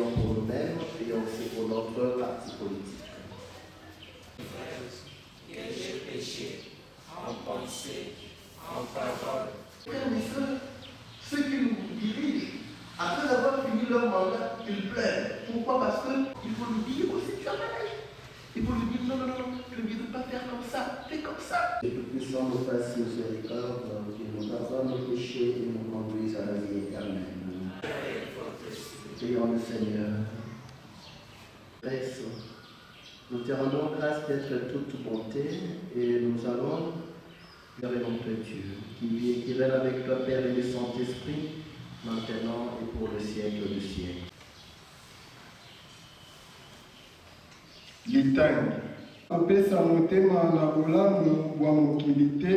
prions pour nous-mêmes, prions aussi pour notre parti politique. Que j'ai péché en pensée, en parole. Frères et sœurs, ceux qui nous dirigent, après avoir fini leur mandat, ils pleurent. Pourquoi? Parce qu'il faut lui dire aussi, tu as mal agi. Il faut lui dire non, je ne veux pas faire comme ça, fais comme ça. Que Tout-Puissant nous fasse miséricorde, qu'il nous pardonne nos péchés et nous conduise à la vie éternelle. Prions le Seigneur. Reste. Nous te rendons grâce d'être toute bonté et nous allons vers notre Dieu, qui vit et qui règne avec toi, Père et le Saint-Esprit, maintenant et pour le siècle des siècles. Litangi kopesa motema na bolamu bwa mokili te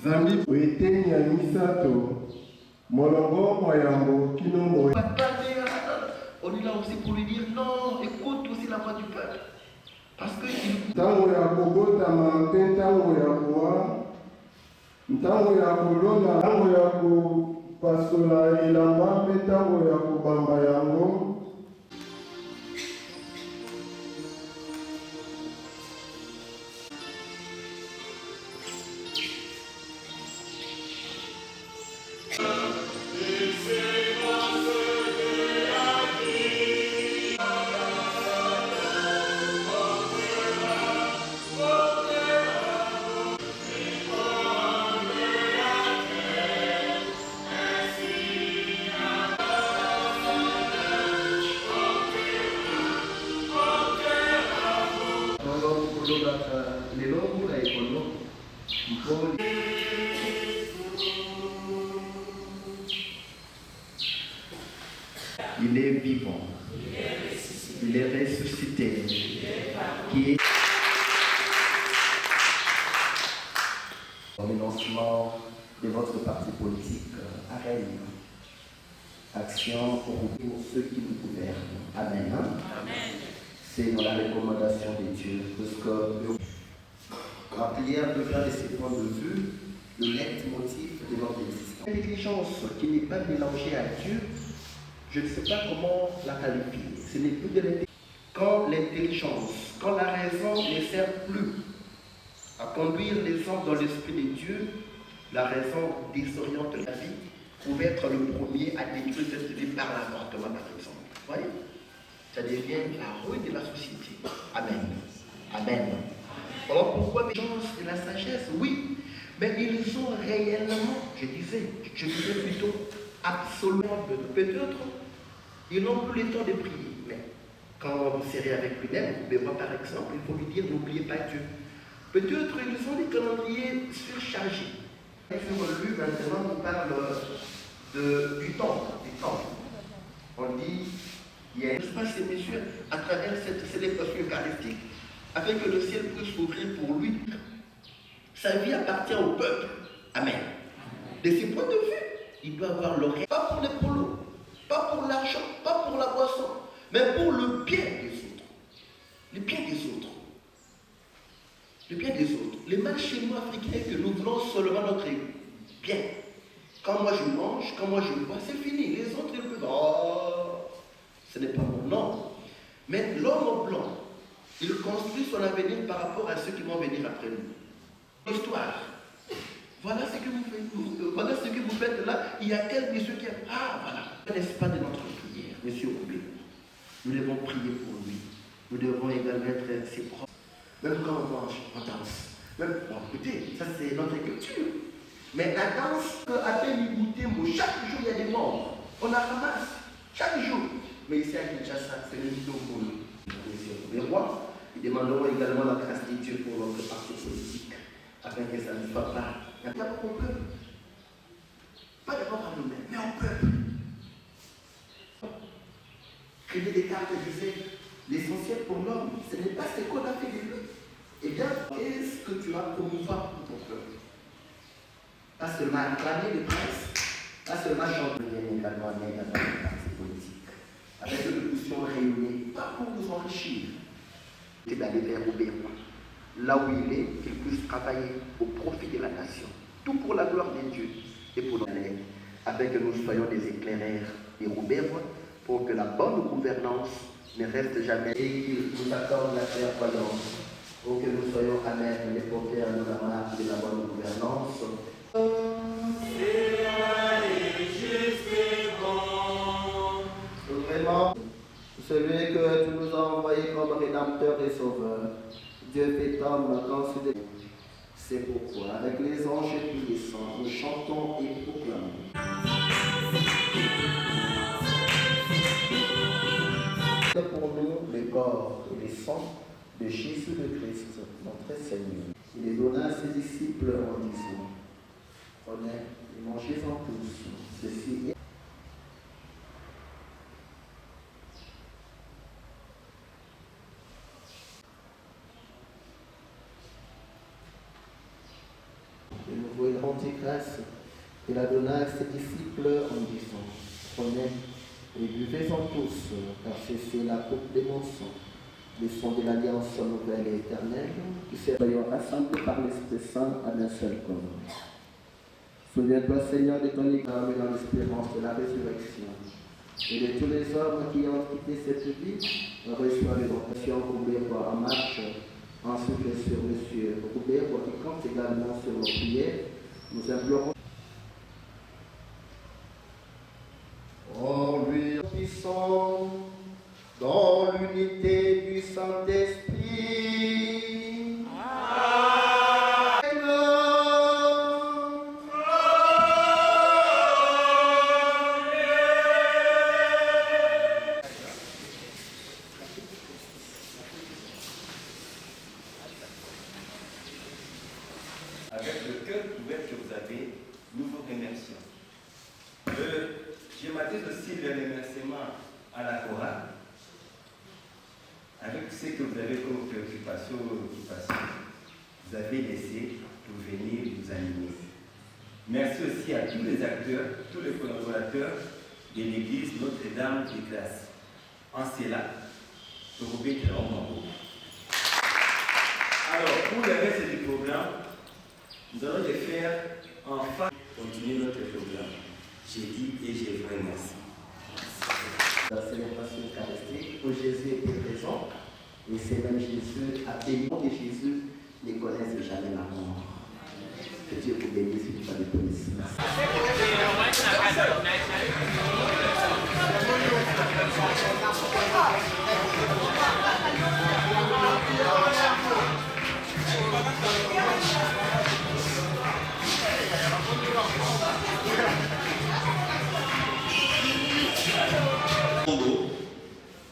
zambi eteni ya misato molongo moyambo kino moya. On est là aussi pour lui dire non, écoute aussi la voix du peuple. Parce que ntango ya kobotama mpe ntango ya kowa ntango ya kolona ntango ya kopasola elamba mpe ntango ya kobamba yango. Il est vivant, il est ressuscité, qui est dans le lancement de votre parti politique, AREN, Action pour ceux qui nous gouvernent. Amen. C'est dans la recommandation de Dieu, parce que la prière devient de ses points de vue le leitmotiv de notre existence. L'intelligence qui n'est pas mélangée à Dieu, je ne sais pas comment la qualifier. Ce n'est plus de l'intelligence. Quand l'intelligence, quand la raison ne sert plus à conduire les hommes dans l'esprit de Dieu, la raison désoriente la vie, pouvait être le premier à détruire cette vie par l'avortement, par exemple. Vous voyez? Ça devient la ruine de la société. Amen. Amen. Alors pourquoi l'intelligence et la sagesse? Oui, mais ils ont réellement, je disais plutôt, absolument peut-être, ils n'ont plus le temps de prier. Mais quand vous serez avec lui-même, vous pouvez voir par exemple, il faut lui dire n'oubliez pas Dieu. Peut-être ils ont des calendriers surchargés. Sur lui, maintenant, on parle du temps. On dit, il y a un espace, messieurs, à travers cette célébration eucharistique, afin que le ciel puisse s'ouvrir pour lui. Sa vie appartient au peuple. Amen. De ce point de vue, il doit avoir l'oreille, pas pour les polos, pas pour l'argent, pas pour la boisson, mais pour le bien des autres. Le bien des autres. Le bien des autres. Le mal chez nous africains que nous voulons seulement notre bien. Quand moi je mange, quand moi je bois, c'est fini. Les autres, ils peuvent. Oh, ce n'est pas mon nom. Mais l'homme blanc, il construit son avenir par rapport à ceux qui vont venir après nous. L'histoire. Voilà ce que vous faites. Voilà ce que vous faites là. Il y a tel monsieur qui a. Ah, voilà. N'est-ce pas de notre prière, monsieur Oubé? Nous devons prier pour lui. Nous devons également être ses propres. Même quand on mange, on danse. Même, bon, écoutez, ça c'est notre culture. Mais la danse, à peine goûter, chaque jour il y a des morts. On la ramasse. Chaque jour. Mais ici à Kinshasa, c'est le vidéo pour nous. Les rois, ils demanderont également la grâce de Dieu pour notre parti politique, afin que ça ne soit pas. Il n'y a pas au peuple. Pas d'abord à nous-mêmes, mais au peuple. Créer des cartes disait, l'essentiel pour l'homme, ce n'est pas ce qu'on a fait de lui. Eh bien, qu'est-ce que tu vas promouvoir pour ton peuple? Pas seulement acclamer les princes, pas seulement chanter, mais également aller dans les partis politiques, avec que nous puissions réunir, pas pour nous enrichir, c'est d'aller vers Robert, là où il est, qu'il puisse travailler au profit de la nation, tout pour la gloire de Dieu et pour notre aide, afin que nous soyons des éclaireurs. Et Robert, pour que la bonne gouvernance ne reste jamais et qu'il nous accorde la clairvoyance pour que nous soyons à même les porteurs de la marque de la bonne gouvernance. Vraiment, celui que tu nous as envoyé comme rédempteur et sauveur, Dieu fait homme quand c'est des... C'est pourquoi, avec les anges et tous les saints, nous chantons et proclamons. Pour nous le corps et le sang de Jésus le Christ, notre Seigneur. Il les donna à ses disciples en disant, prenez et mangez-en tous, ceci est... De nouveau, il rendit grâce et la donna à ses disciples en disant, prenez et buvez-en tous, car c'est la coupe de mon sang, le sang de l'alliance nouvelle et éternelle, qui soyons rassemblés par l'Esprit Saint à un seul corps. Souviens-toi, Seigneur, de ton égard et dans l'espérance de la résurrection, et de tous les hommes qui ont quitté cette vie, reçoivent les vocations Roubert en marche, ensuite sur le ciel. Roubert qui compte également sur nos prières, nous implorons. En lui puissant dans l'unité du Saint-Esprit. Avec le cœur ouvert que vous avez, nous vous remercions. Je m'adresse aussi le remerciement à la chorale, avec ce que vous avez comme préoccupation ou occupation. Vous avez laissé pour venir vous animer. Merci aussi à tous les acteurs, tous les collaborateurs de l'église Notre-Dame de Grâce. En cela, je vous remercie vraiment. Alors, pour le reste du programme, nous allons le faire en face. Continuer notre programme. J'ai dit et je vous remercie. La célébration eucharistique où Jésus était présent et c'est même Jésus a béni que Jésus ne connaisse jamais la mort. Que Dieu vous bénisse une fois de plus.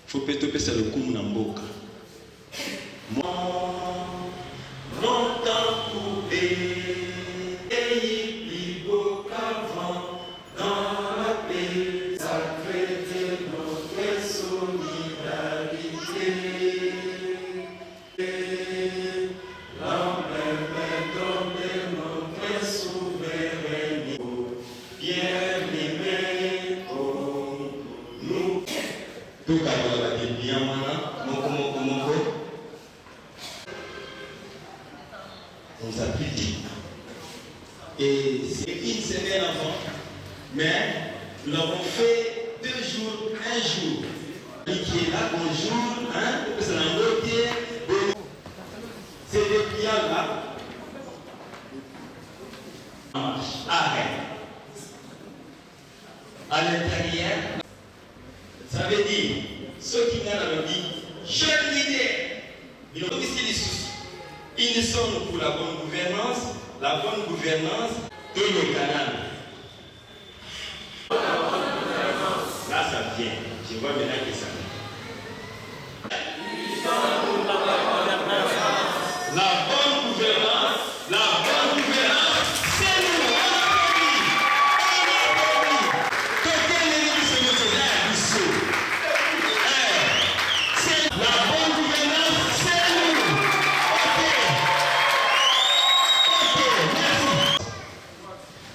Faut peut-être ça le coup n'amboka. Longtemps coupé, et plus beau qu'avant, dans la paix sacrée de notre solidarité. L'emblème de notre souveraineté, bien aimé comme nous. Tout à l'heure, bien on s'applique. Et c'est une semaine avant, mais nous l'avons fait 2 jours, 1 jour. Qui est là, bonjour, hein, c'est un dossier. C'est des clients là. Arrête. À l'intérieur, ça veut dire, ceux qui n'ont pas dit, jeune leader, ils ont ici les soucis. Ils sont pour la bonne gouvernance de le canal. Là, ça vient. Je vois maintenant que ça vient. La bonne gouvernance, c'est nous. Quelqu'un n'est venu se mettre là à Bissau. C'est la bonne gouvernance, c'est nous.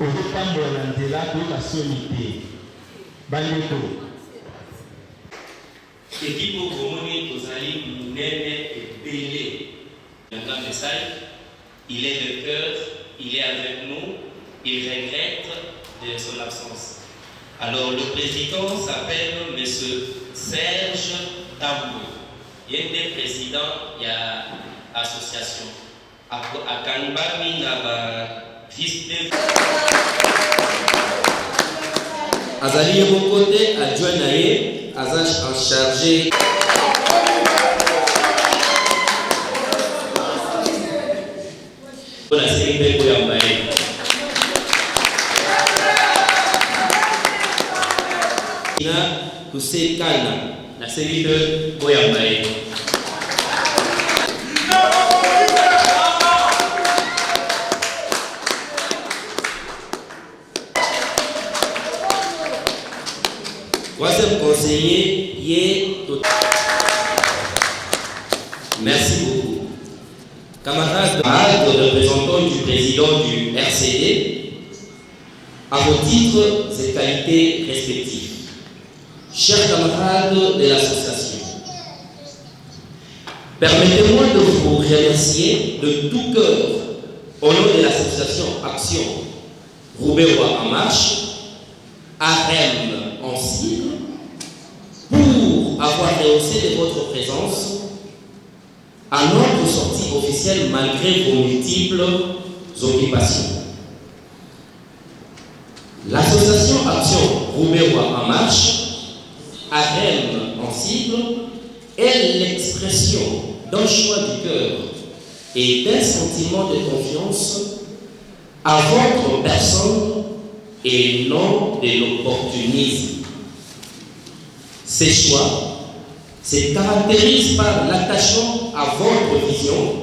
Ozotambola nzela toyoka soni te bandeko ekipe okomoni kozali monene ebele. Un grand message, il est de cœur, il est avec nous, il regrette de son absence. Alors, le président s'appelle M. Serge Tambou. Il y a des présidents, il y a association. À Kanbami, il y a vice-président. Azali Bokote, adjoint Naye, Azach en chargé. Pour la série de Koyambaye. Kuse Kana, la série de Koyambaye. Troisième conseiller, merci beaucoup. Camarades, représentants du président du RCD, à vos titres et qualités respectifs. Chers camarades de l'association, permettez-moi de vous remercier de tout cœur au nom de l'association Action Roubaix-Roi en marche, AREM en cible, pour avoir rehaussé de votre présence à notre sortie officielle malgré vos multiples occupations. L'association Action Roubaix-Roi en marche, AREM en cible, est l'expression d'un choix du cœur et d'un sentiment de confiance à votre personne et non de l'opportunisme. Ces choix se caractérisent par l'attachement à votre vision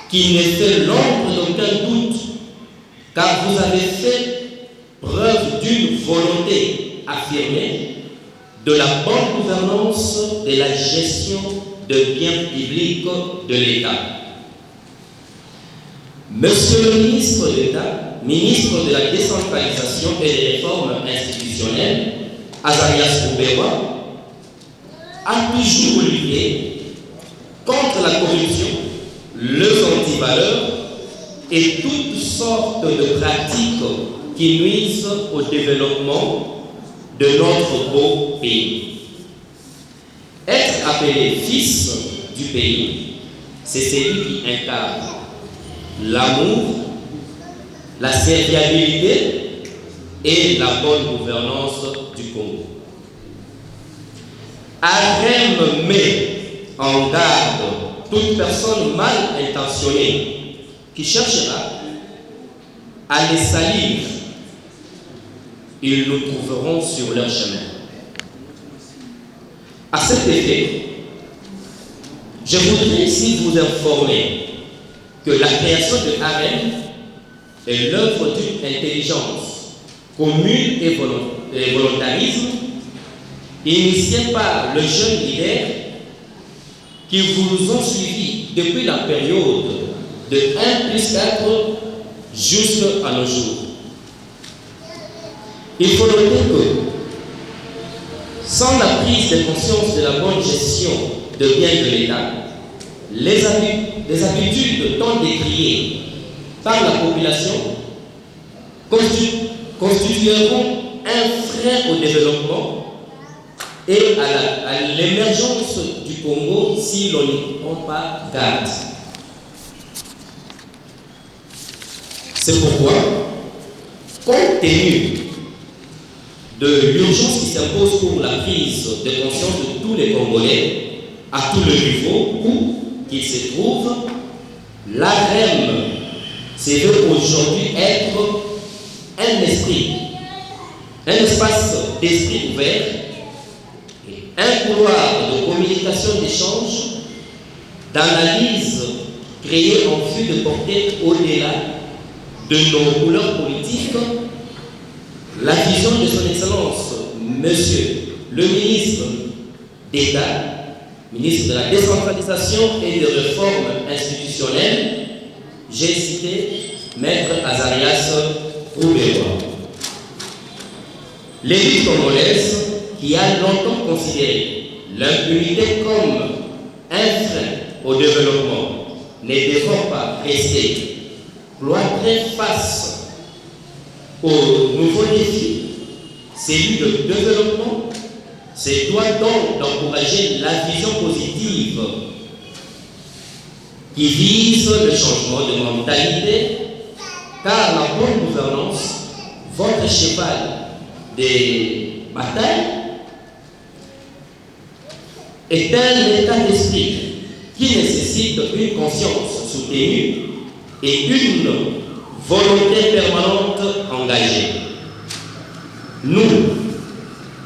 qui ne fait l'ombre d'aucun doute, car vous avez fait preuve d'une volonté affirmée de la bonne gouvernance de la gestion de biens publics de l'État. Monsieur le ministre d'État, ministre de la décentralisation et des réformes institutionnelles, Azarias Roubaix-Roi, a toujours lutté contre la corruption, les antivaleurs et toutes sortes de pratiques qui nuisent au développement de notre beau pays. Être appelé fils du pays, c'est celui qui incarne l'amour, la serviabilité et la bonne gouvernance du Congo. AREM met en garde toute personne mal intentionnée qui cherchera à les salir. Ils nous trouveront sur leur chemin. À cet effet, je voudrais ici vous informer que la création de AREM est l'œuvre d'une intelligence commune et volontarisme initiée par le jeune leader qui vous ont suivi depuis la période de 1+4 jusqu'à nos jours. Il faut noter que sans la prise de conscience de la bonne gestion de biens de l'État, les habitudes tant décriées par la population constitueront un frein au développement et à l'émergence du Congo si l'on n'y prend pas garde. C'est pourquoi, compte tenu de l'urgence qui s'impose pour la prise de conscience de tous les Congolais, à tous les niveaux où qu'ils se trouvent, l'AREM se veut aujourd'hui être un esprit, un espace d'esprit ouvert, et un couloir de communication, d'échange, d'analyse créé en vue de porter au-delà de nos couleurs politiques la vision de son Excellence, Monsieur le ministre d'État, ministre de la décentralisation et des réformes institutionnelles, j'ai cité Maître Azarias Roubaix-Roi. L'élite congolaise, qui a longtemps considéré l'impunité comme un frein au développement, ne devant pas rester cloîtrée face aux nouveaux défis celui de développement, se doit donc d'encourager la vision positive qui vise le changement de mentalité, car la bonne gouvernance, votre cheval des batailles, est un état d'esprit qui nécessite une conscience soutenue et une volonté permanente engagée. Nous,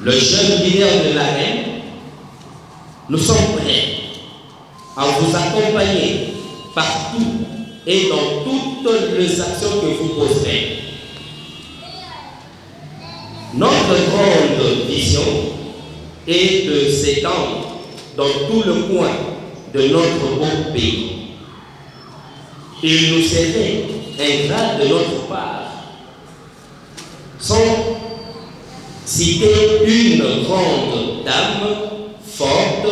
le jeune leader de l'AREM, nous sommes prêts à vous accompagner partout et dans toutes les actions que vous poserez. Notre grande vision est de s'étendre dans tout le coin de notre beau pays. Il nous serait ingrat de notre part, sans citer une grande dame forte,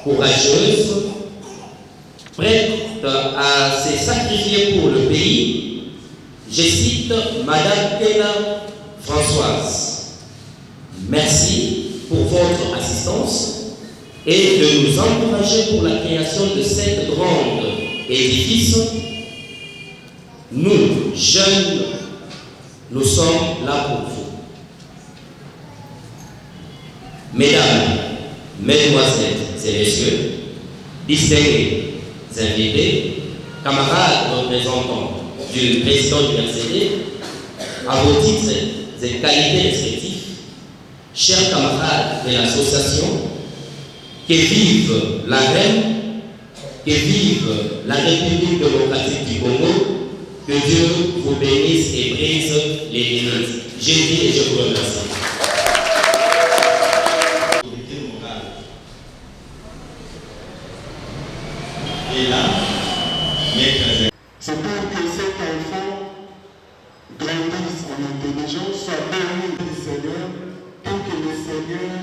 courageuse, prête à se sacrifier pour le pays. Je cite Madame Kena Françoise. Merci pour votre assistance et de nous encourager pour la création de cette grande édifice. Nous, jeunes, nous sommes là pour vous. Mesdames, Mesdemoiselles et Messieurs, distingués invités, camarades représentants du président du RCD, à vos titres et qualités respectifs, chers camarades de l'association, que vive la reine, que vive la République démocratique du Congo, que Dieu vous bénisse et brise les limites. Je dis et je vous remercie. Et là, C'est pour que cet enfant grandisse en intelligence, soit béni du Seigneur, pour que le Seigneur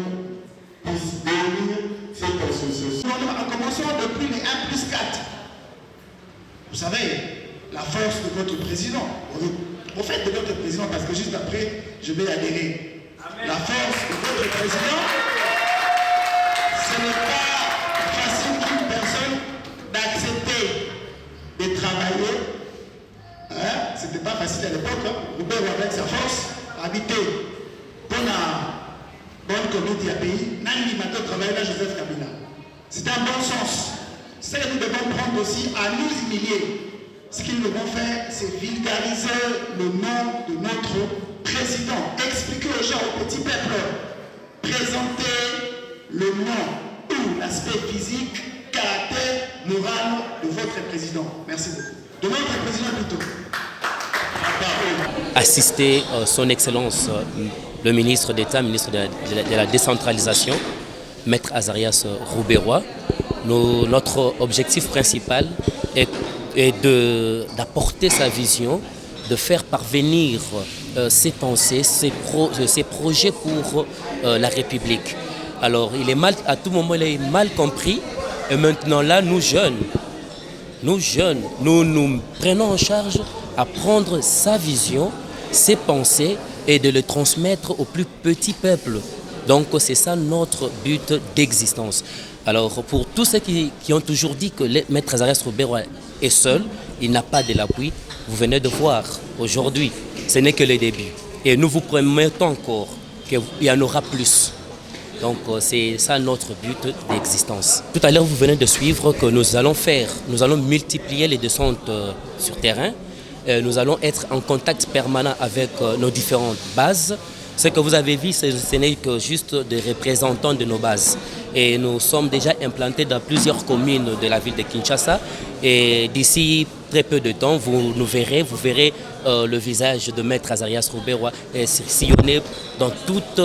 puisse bénir cette association. En commençant depuis les 1+4. Vous savez, la force de votre président. Au fait de votre président, parce que juste après, je vais adhérer. Amen. La force de votre président, ce n'est pas facile pour une personne d'accepter de travailler. Hein? Ce n'était pas facile à l'époque. Hein? Robert avec sa force, habiter pour la bonne communauté à pays. Nani Mato travaillait là, Joseph Kabila. C'est un bon sens. Ce que nous devons prendre aussi à nous humilier. Ce que nous devons faire, c'est vulgariser le nom de notre président. Expliquer aux gens, au petit peuple, présenter le nom ou l'aspect physique, caractère, moral de votre président. Merci beaucoup. De notre président plutôt. Assister son Excellence, le ministre d'État, ministre de la décentralisation, Maître Azarias Rouberois. Notre objectif principal est d'apporter sa vision, de faire parvenir ses pensées, ses projets pour la République. Alors, à tout moment, il est mal compris. Et maintenant, là, nous jeunes, nous prenons en charge à prendre sa vision, ses pensées et de le transmettre au plus petit peuple. Donc, c'est ça notre but d'existence. Alors, pour tous ceux qui ont toujours dit que le Maître Azarias Rouberois est seul, il n'a pas de l'appui, vous venez de voir aujourd'hui, ce n'est que le début. Et nous vous promettons encore qu'il y en aura plus. Donc, c'est ça notre but d'existence. Tout à l'heure, vous venez de suivre que nous allons multiplier les descentes sur terrain. Nous allons être en contact permanent avec nos différentes bases. Ce que vous avez vu, ce n'est que juste des représentants de nos bases. Et nous sommes déjà implantés dans plusieurs communes de la ville de Kinshasa. Et d'ici très peu de temps, vous verrez le visage de Maître Azarias Rouberois sillonner dans toute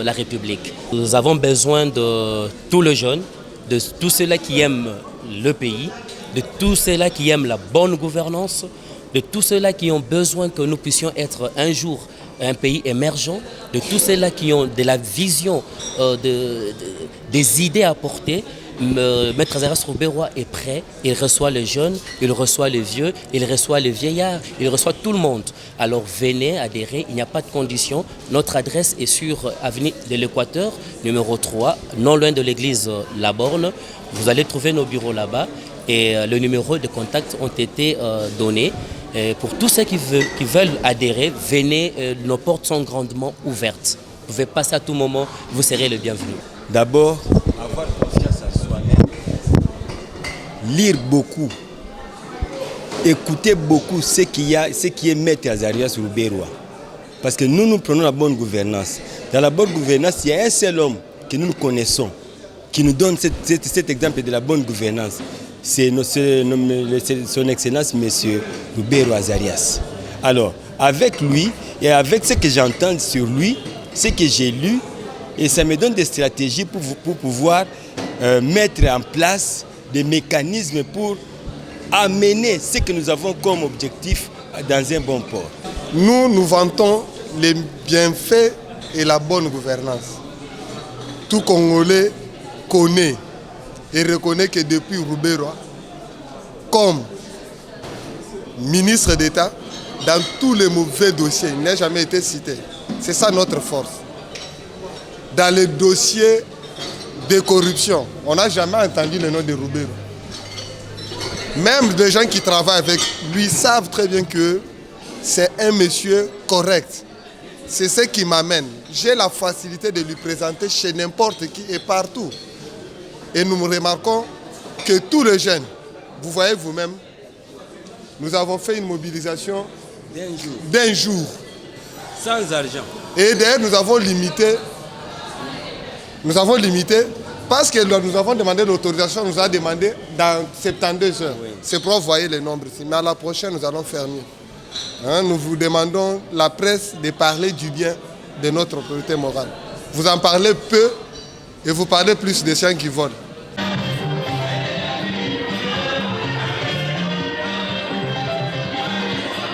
la République. Nous avons besoin de tous les jeunes, de tous ceux-là qui aiment le pays, de tous ceux-là qui aiment la bonne gouvernance, de tous ceux-là qui ont besoin que nous puissions être un jour un pays émergent, de tous ceux-là qui ont de la vision, des idées à porter Maître Azarias Roubérois est prêt, il reçoit les jeunes, il reçoit les vieux, il reçoit les vieillards, il reçoit tout le monde. Alors venez adhérer, il n'y a pas de condition. Notre adresse est sur avenue de l'Équateur, numéro 3, non loin de l'église La Borne. Vous allez trouver nos bureaux là-bas et le numéro de contact ont été donnés. Et pour tous ceux qui veulent adhérer, venez, nos portes sont grandement ouvertes. Vous pouvez passer à tout moment, vous serez le bienvenu. D'abord, avoir confiance en soi-même, lire beaucoup, écouter beaucoup ce qui est Maître Azarias Roubérois. Parce que nous prenons la bonne gouvernance. Dans la bonne gouvernance, il y a un seul homme que nous connaissons, qui nous donne cet exemple de la bonne gouvernance. C'est son Excellence, M. Roubérois Azarias. Alors, avec lui et avec ce que j'entends sur lui, ce que j'ai lu, et ça me donne des stratégies pour pouvoir mettre en place des mécanismes pour amener ce que nous avons comme objectif dans un bon port. Nous vantons les bienfaits et la bonne gouvernance. Tout Congolais connaît et reconnaît que depuis Roubérois, comme ministre d'État, dans tous les mauvais dossiers, il n'a jamais été cité. C'est ça notre force. Dans les dossiers de corruption, on n'a jamais entendu le nom de Roubérois. Même des gens qui travaillent avec lui savent très bien que c'est un monsieur correct. C'est ce qui m'amène. J'ai la facilité de lui présenter chez n'importe qui et partout. Et nous remarquons que tous les jeunes, vous voyez vous-même, nous avons fait une mobilisation d'un jour. Sans argent. Et d'ailleurs, nous avons limité parce que nous avons demandé l'autorisation, nous a demandé dans 72 heures. Oui. C'est pour envoyer les nombres ici. Mais à la prochaine, nous allons faire mieux. Nous vous demandons, la presse, de parler du bien de notre autorité morale. Vous en parlez peu et vous parlez plus des gens qui volent.